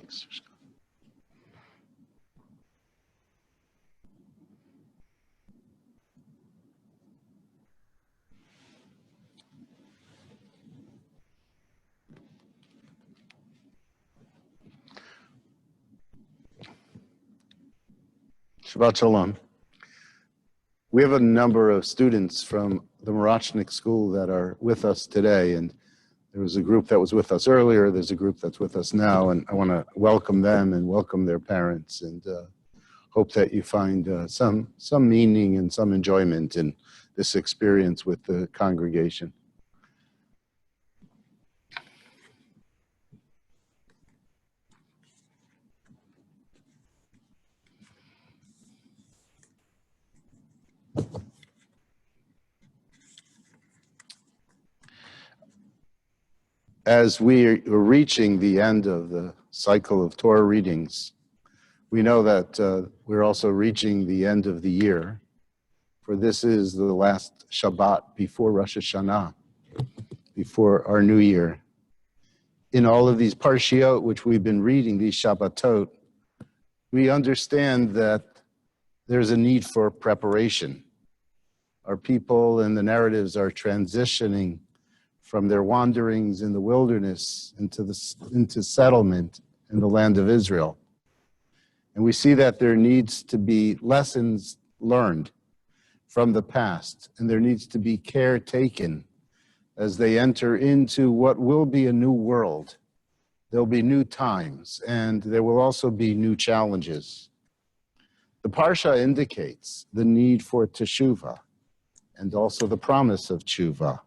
Thanks. Shabbat Shalom. We have a number of students from the Mirachnik School that are with us today, and there was a group that was with us earlier, there's a group that's with us now, and I want to welcome them and welcome their parents, and hope that you find some meaning and some enjoyment in this experience with the congregation. As we are reaching the end of the cycle of Torah readings, we know that we're also reaching the end of the year, for this is the last Shabbat before Rosh Hashanah, before our new year. In all of these Parashot, which we've been reading, these Shabbatot, we understand that there's a need for preparation. Our people and the narratives are transitioning from their wanderings in the wilderness into settlement in the land of Israel. And we see that there needs to be lessons learned from the past, and there needs to be care taken as they enter into what will be a new world. There'll be new times, and there will also be new challenges. The Parsha indicates the need for Teshuva, and also the promise of Teshuva.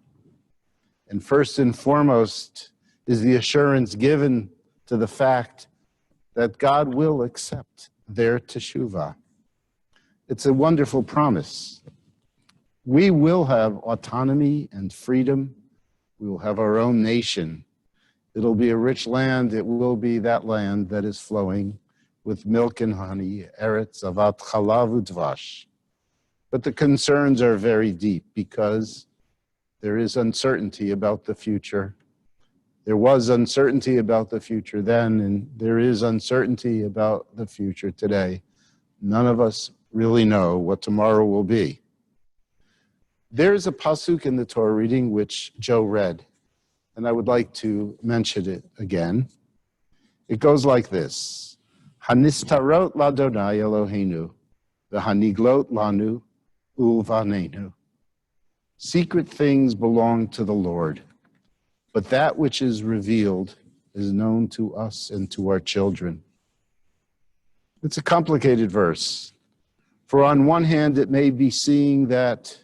And first and foremost is the assurance given to the fact that God will accept their Teshuva. It's a wonderful promise. We will have autonomy and freedom. We will have our own nation. It'll be a rich land. It will be that land that is flowing with milk and honey, Eretz Avat Chalav Udvash. But the concerns are very deep because there is uncertainty about the future. There was uncertainty about the future then, and there is uncertainty about the future today. None of us really know what tomorrow will be. There is a pasuk in the Torah reading which Joe read, and I would like to mention it again. It goes like this: Hanistarot ladonai Eloheinu, v'haniglot lanu ulvanenu. Secret things belong to the Lord, but that which is revealed is known to us and to our children. It's a complicated verse. For on one hand, it may be seeing that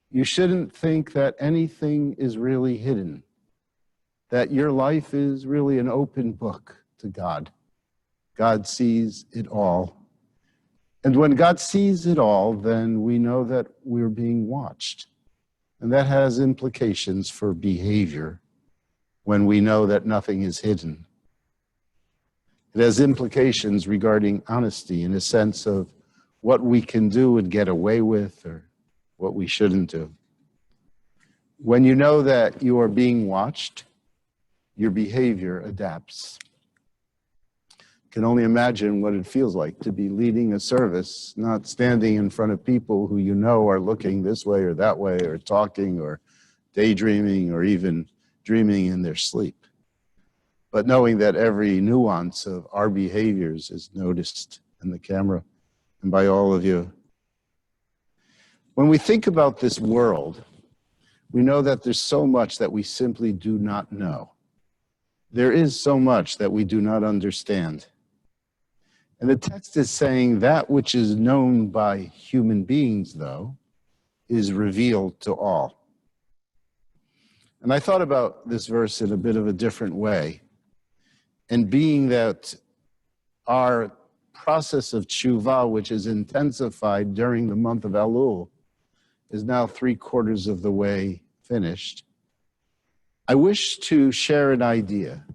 you shouldn't think that anything is really hidden, that your life is really an open book to God. God sees it all. And when God sees it all, then we know that we're being watched. And that has implications for behavior when we know that nothing is hidden. It has implications regarding honesty in a sense of what we can do and get away with or what we shouldn't do. When you know that you are being watched, your behavior adapts. Can only imagine what it feels like to be leading a service, not standing in front of people who you know are looking this way or that way, or talking or daydreaming or even dreaming in their sleep. But knowing that every nuance of our behaviors is noticed in the camera and by all of you. When we think about this world, we know that there's so much that we simply do not know. There is so much that we do not understand. And the text is saying that which is known by human beings, though, is revealed to all. And I thought about this verse in a bit of a different way. And being that our process of Teshuva, which is intensified during the month of Elul, is now 3/4 of the way finished, I wish to share an idea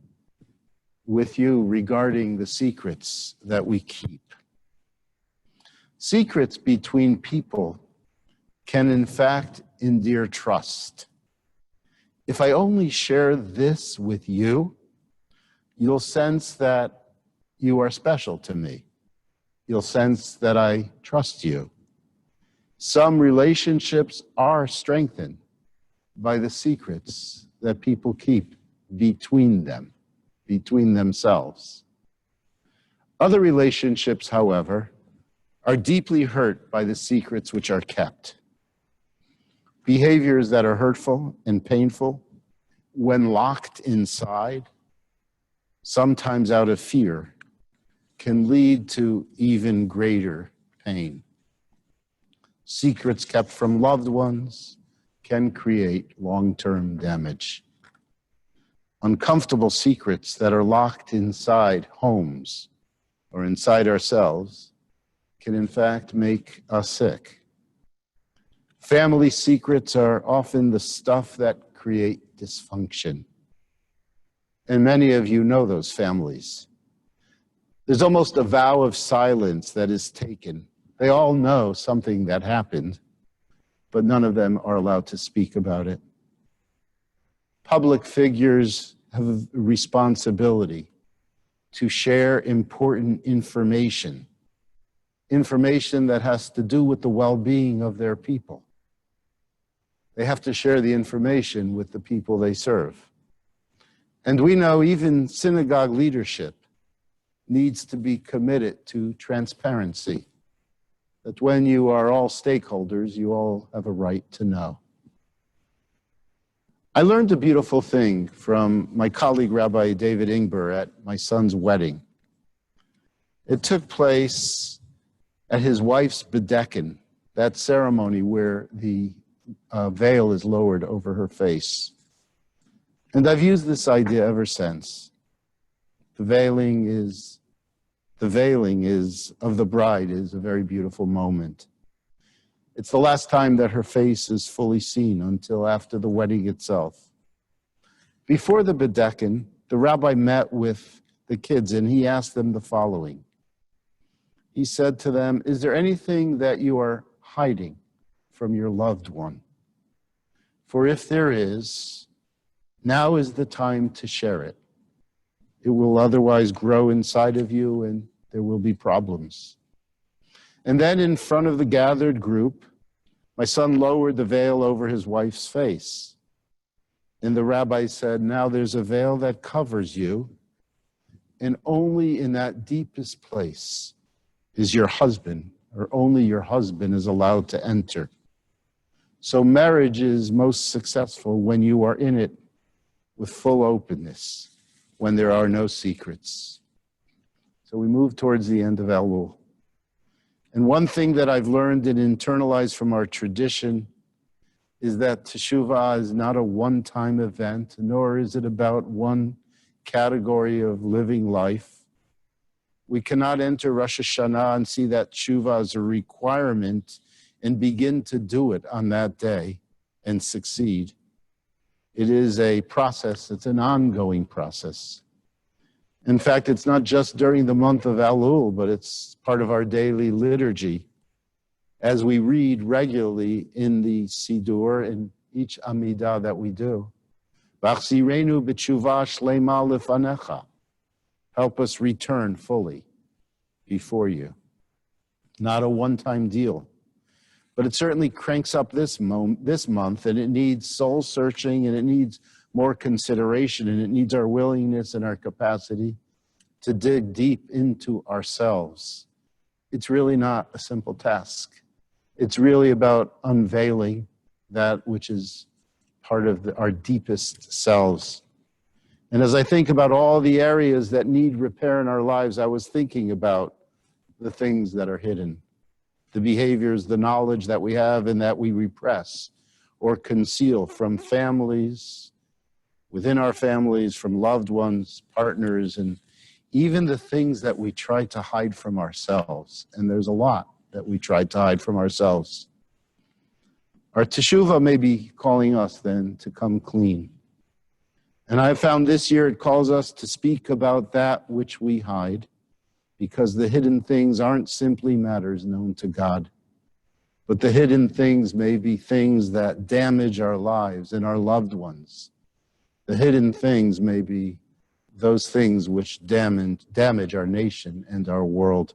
with you regarding the secrets that we keep. Secrets between people can in fact endear trust. If I only share this with you, you'll sense that you are special to me. You'll sense that I trust you. Some relationships are strengthened by the secrets that people keep between them, between themselves. Other relationships, however, are deeply hurt by the secrets which are kept. Behaviors that are hurtful and painful, when locked inside, sometimes out of fear, can lead to even greater pain. Secrets kept from loved ones can create long-term damage. Uncomfortable secrets that are locked inside homes or inside ourselves can in fact make us sick. Family secrets are often the stuff that create dysfunction. And many of you know those families. There's almost a vow of silence that is taken. They all know something that happened, but none of them are allowed to speak about it. Public figures have a responsibility to share important information that has to do with the well-being of their people. They have to share the information with the people they serve. And we know even synagogue leadership needs to be committed to transparency, that when you are all stakeholders, you all have a right to know. I learned a beautiful thing from my colleague, Rabbi David Ingber, at my son's wedding. It took place at his wife's bedekin, that ceremony where the veil is lowered over her face. And I've used this idea ever since. The veiling of the bride is a very beautiful moment. It's the last time that her face is fully seen until after the wedding itself. Before the bedekin, the rabbi met with the kids and he asked them the following. He said to them, "Is there anything that you are hiding from your loved one? For if there is, now is the time to share it. It will otherwise grow inside of you and there will be problems." And then in front of the gathered group, my son lowered the veil over his wife's face. And the rabbi said, "Now there's a veil that covers you, and only in that deepest place is your husband, or only your husband is allowed to enter. So marriage is most successful when you are in it with full openness, when there are no secrets." So we move towards the end of Elul. And one thing that I've learned and internalized from our tradition is that Teshuva is not a one-time event, nor is it about one category of living life. We cannot enter Rosh Hashanah and see that Teshuva as a requirement and begin to do it on that day and succeed. It is a process, it's an ongoing process. In fact, it's not just during the month of Elul, but it's part of our daily liturgy as we read regularly in the Siddur, in each Amidah that we do. V'achzirenu b'tshuva shlema lefanecha. Help us return fully before you. Not a one-time deal, but it certainly cranks up this month, and it needs soul searching, and it needs more consideration, and it needs our willingness and our capacity to dig deep into ourselves. It's really not a simple task. It's really about unveiling that which is part of our deepest selves. And as I think about all the areas that need repair in our lives, I was thinking about the things that are hidden, the behaviors, the knowledge that we have and that we repress or conceal from families, within our families, from loved ones, partners, and even the things that we try to hide from ourselves. And there's a lot that we try to hide from ourselves. Our Teshuva may be calling us then to come clean. And I found this year it calls us to speak about that which we hide, because the hidden things aren't simply matters known to God, but the hidden things may be things that damage our lives and our loved ones. The hidden things may be those things which damage our nation and our world.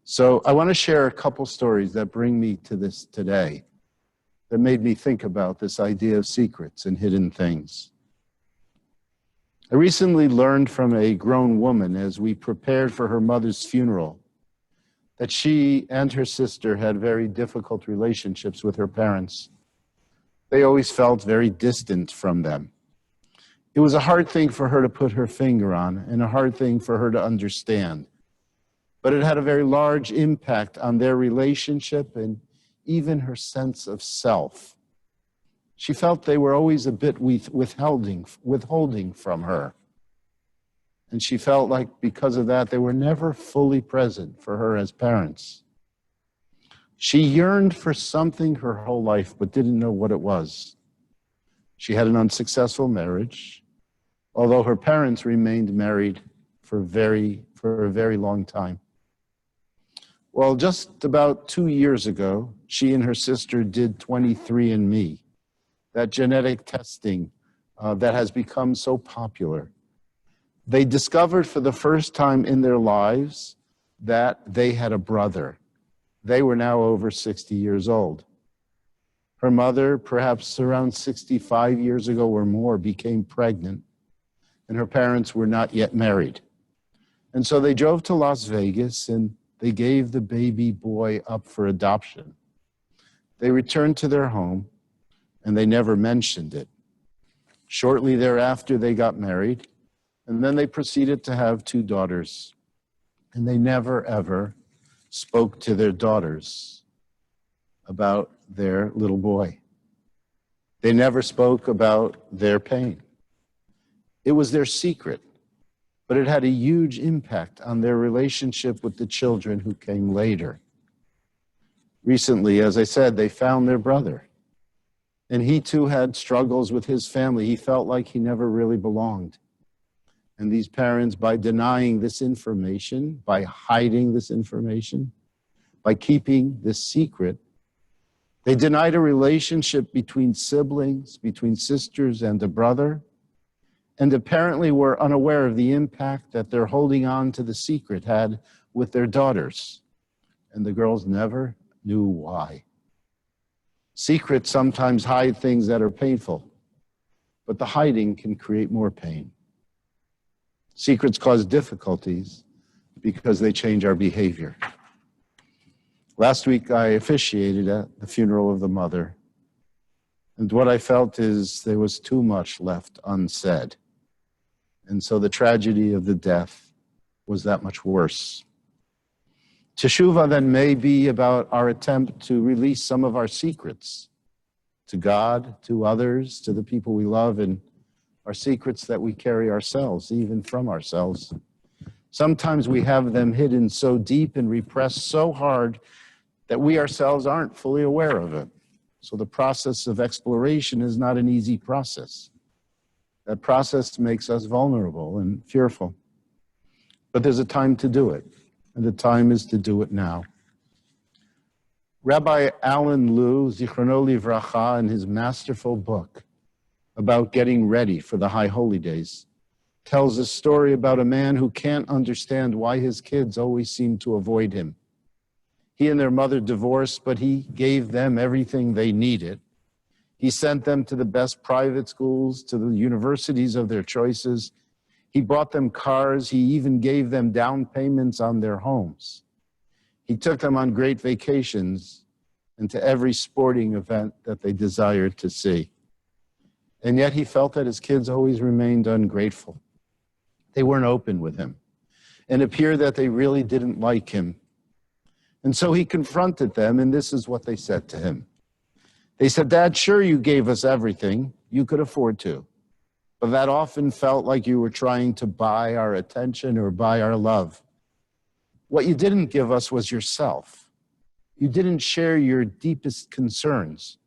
So I want to share a couple stories that bring me to this today, that made me think about this idea of secrets and hidden things. I recently learned from a grown woman as we prepared for her mother's funeral that she and her sister had very difficult relationships with her parents. They always felt very distant from them. It was a hard thing for her to put her finger on and a hard thing for her to understand. But it had a very large impact on their relationship and even her sense of self. She felt they were always a bit withholding from her. And she felt like because of that, they were never fully present for her as parents. She yearned for something her whole life, but didn't know what it was. She had an unsuccessful marriage, although her parents remained married for a very long time. Well, just about 2 years ago, she and her sister did 23andMe, that genetic testing that has become so popular. They discovered for the first time in their lives that they had a brother. They were now over 60 years old. Her mother, perhaps around 65 years ago or more, became pregnant, and her parents were not yet married. And so they drove to Las Vegas and they gave the baby boy up for adoption. They returned to their home and they never mentioned it. Shortly thereafter, they got married, and then they proceeded to have 2 daughters. And they never, ever spoke to their daughters about their little boy. They never spoke about their pain. It was their secret, but it had a huge impact on their relationship with the children who came later. Recently, as I said, they found their brother, and he too had struggles with his family. He felt like he never really belonged. And these parents, by denying this information, by hiding this information, by keeping this secret, they denied a relationship between siblings, between sisters and a brother, and apparently were unaware of the impact that their holding on to the secret had with their daughters. And the girls never knew why. Secrets sometimes hide things that are painful, but the hiding can create more pain. Secrets cause difficulties because they change our behavior. Last week, I officiated at the funeral of the mother, and what I felt is there was too much left unsaid. And so the tragedy of the death was that much worse. Teshuva then may be about our attempt to release some of our secrets to God, to others, to the people we love, and our secrets that we carry ourselves, even from ourselves. Sometimes we have them hidden so deep and repressed so hard that we ourselves aren't fully aware of it. So the process of exploration is not an easy process. That process makes us vulnerable and fearful. But there's a time to do it, and the time is to do it now. Rabbi Alan Lew, Zichrono Livracha, in his masterful book about getting ready for the High Holy Days, tells a story about a man who can't understand why his kids always seem to avoid him. He and their mother divorced, but he gave them everything they needed. He sent them to the best private schools, to the universities of their choices. He bought them cars. He even gave them down payments on their homes. He took them on great vacations and to every sporting event that they desired to see. And yet he felt that his kids always remained ungrateful. They weren't open with him, and it appeared that they really didn't like him. And so he confronted them, and this is what they said to him. They said, "Dad, sure you gave us everything you could afford to, but that often felt like you were trying to buy our attention or buy our love. What you didn't give us was yourself. You didn't share your deepest concerns.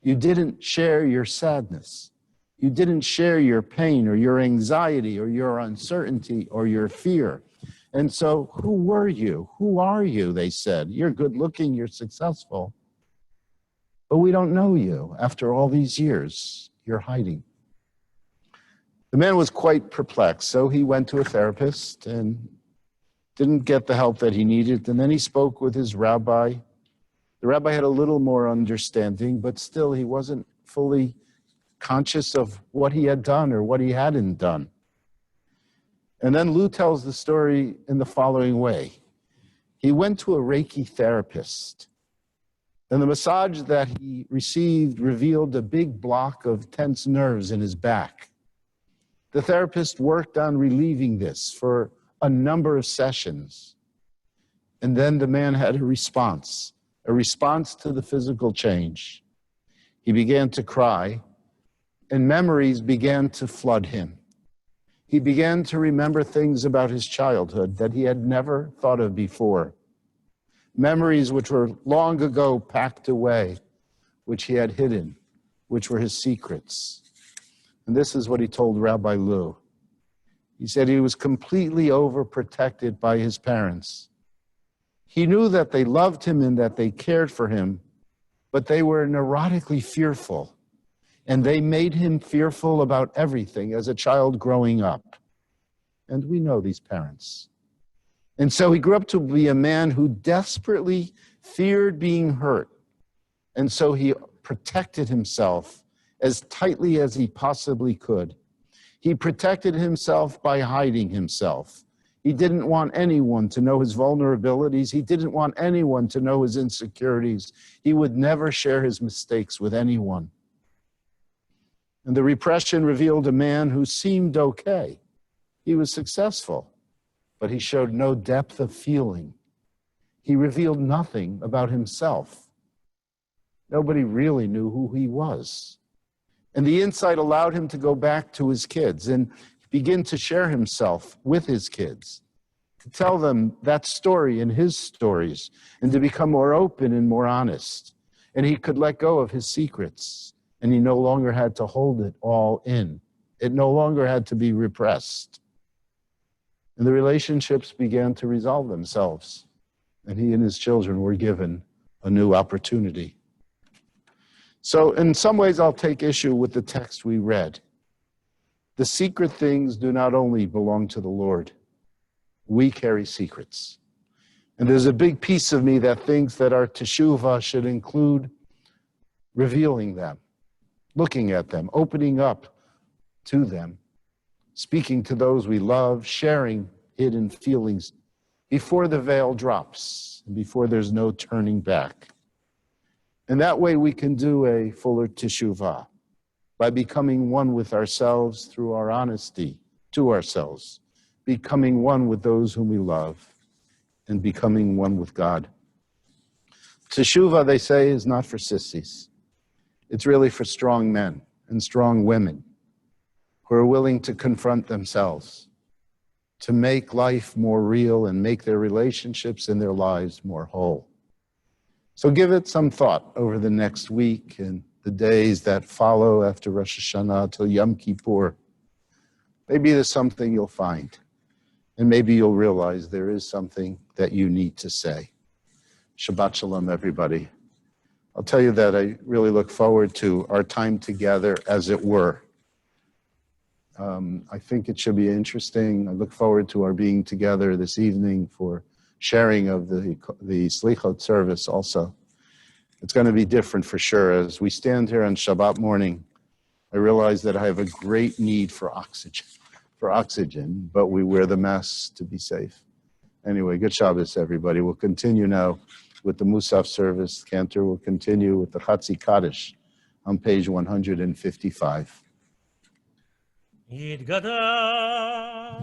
You didn't share your sadness. You didn't share your pain or your anxiety or your uncertainty or your fear. And so who were you? Who are you?" They said. "You're good looking, you're successful, but we don't know you. After all these years, you're hiding." The man was quite perplexed, so he went to a therapist and didn't get the help that he needed. And then he spoke with his rabbi. The rabbi had a little more understanding, but still he wasn't fully conscious of what he had done or what he hadn't done. And then Lou tells the story in the following way. He went to a Reiki therapist, and the massage that he received revealed a big block of tense nerves in his back. The therapist worked on relieving this for a number of sessions. And then the man had a response to the physical change. He began to cry, and memories began to flood him. He began to remember things about his childhood that he had never thought of before. Memories which were long ago packed away, which he had hidden, which were his secrets. And this is what he told Rabbi Lou. He said he was completely overprotected by his parents. He knew that they loved him and that they cared for him, but they were neurotically fearful. And they made him fearful about everything as a child growing up. And we know these parents. And so he grew up to be a man who desperately feared being hurt. And so he protected himself as tightly as he possibly could. He protected himself by hiding himself. He didn't want anyone to know his vulnerabilities. He didn't want anyone to know his insecurities. He would never share his mistakes with anyone. And the repression revealed a man who seemed okay. He was successful, but he showed no depth of feeling. He revealed nothing about himself. Nobody really knew who he was. And the insight allowed him to go back to his kids and begin to share himself with his kids, to tell them that story and his stories, and to become more open and more honest. And he could let go of his secrets. And he no longer had to hold it all in. It no longer had to be repressed. And the relationships began to resolve themselves. And he and his children were given a new opportunity. So in some ways, I'll take issue with the text we read. The secret things do not only belong to the Lord. We carry secrets. And there's a big piece of me that thinks that our Teshuva should include revealing them, looking at them, opening up to them, speaking to those we love, sharing hidden feelings before the veil drops, and before there's no turning back. And that way we can do a fuller Teshuva by becoming one with ourselves through our honesty to ourselves, becoming one with those whom we love, and becoming one with God. Teshuva, they say, is not for sissies. It's really for strong men and strong women who are willing to confront themselves, to make life more real and make their relationships and their lives more whole. So give it some thought over the next week and the days that follow after Rosh Hashanah till Yom Kippur. Maybe there's something you'll find, and maybe you'll realize there is something that you need to say. Shabbat Shalom, everybody. I'll tell you that I really look forward to our time together, as it were. I think it should be interesting. I look forward to our being together this evening for sharing of the Slichot service also. It's going to be different for sure. As we stand here on Shabbat morning, I realize that I have a great need for oxygen, but we wear the masks to be safe. Anyway, good Shabbos, everybody. We'll continue now with the Musaf service. Cantor will continue with the Chatzi Kaddish on page 155.